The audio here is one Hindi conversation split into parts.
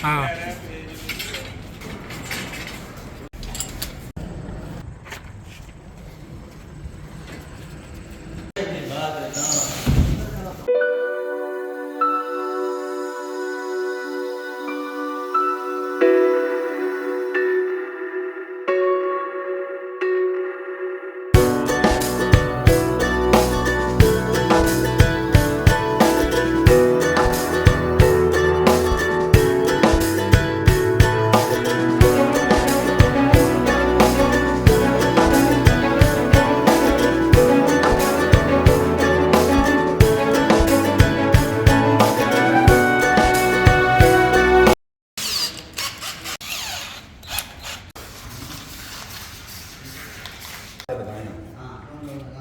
हाँ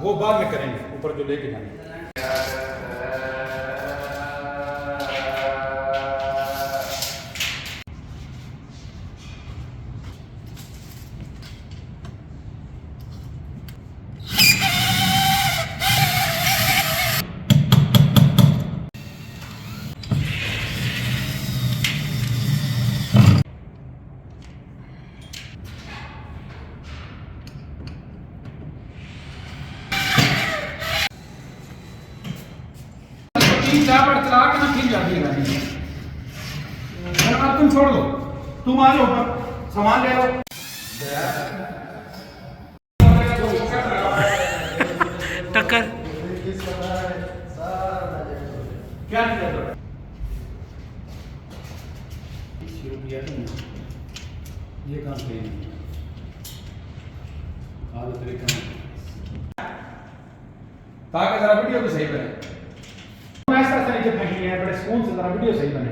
वो बाद में करेंगे, ऊपर जो लेके जाएंगे। तीन चार बार चला के ना फिर जाती है गाड़ी। अब तुम छोड़ दो, तुम आ जाओ ऊपर, सामान ले लो। टक्कर क्या किया? ये काम सही नहीं ताकि जरा वीडियो भी सही बने। ऐसा तरीके फेंकी है बड़े सुकून से, जरा वीडियो सही बने।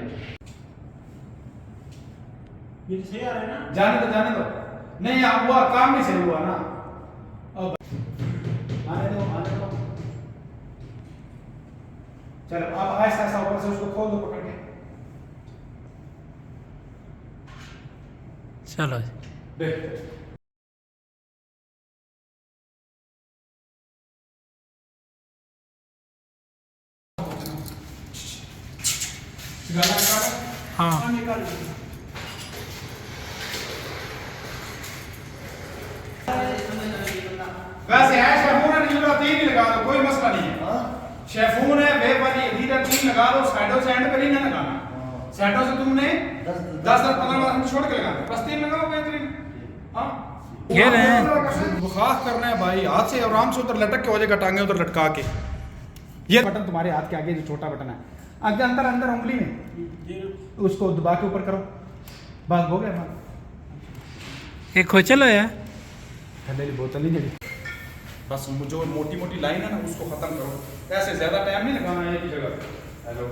ये सही आ रहा है ना? जाने दो नहीं हुआ काम नहीं सही हुआ ना। अब आने दो चलो, अब ऐसा ऐसा ऊपर से उसको खोल दो पकड़ के। चलो देख हाँ वैसे है शेफून है, नहीं लगा, 3 ही लगा दो, कोई मसला नहीं है। शेफून है, वेब वाली एडिटर 3 लगा दो, साइडों से एंड पे नहीं ना लगाना। साइडों से तुमने 10-15 बार छोड़ के लगाना, बस 3 लगाओ बेहतरीन। हाँ ये रहे बुखार करना है भाई, हाथ से आराम से उधर लटक के हो जाएगा, टांगे उधर लटका के। ये बटन तुम्हारे हाथ के आगे जो छोटा बटन है, आगे अंदर उंगली में उसको दबा के ऊपर करो, बस हो गया। एक खोचल है यार, ठंडे की बोतल ही दे। बस जो मोटी मोटी लाइन है ना उसको खत्म करो, ऐसे ज्यादा टाइम नहीं लगाना एक ही जगह। हेलो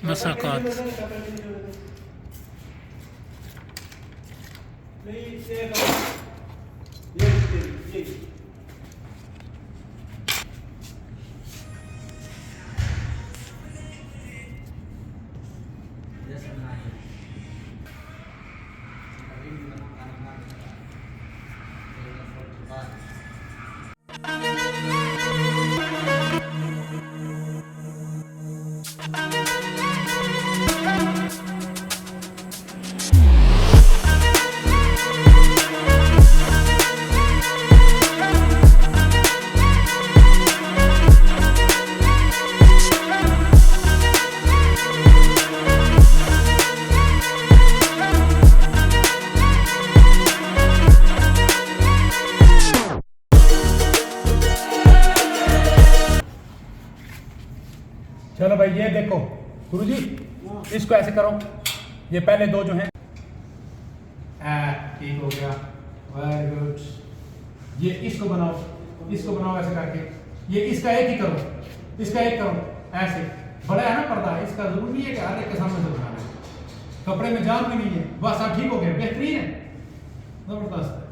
मसाकात इसको ऐसे करो, ये पहले दो जो हैं ठीक हो गया, वेरी गुड। ये इसको बनाओ ऐसे करके, ये इसका एक ही करो, इसका एक करो ऐसे। बड़ा है ना पर्दा, इसका जरूरी नहीं है कि हर एक के सामने से बनाना है, कपड़े में जान भी नहीं है, बस आप ठीक हो गए, बेहतरीन है, जबरदस्त।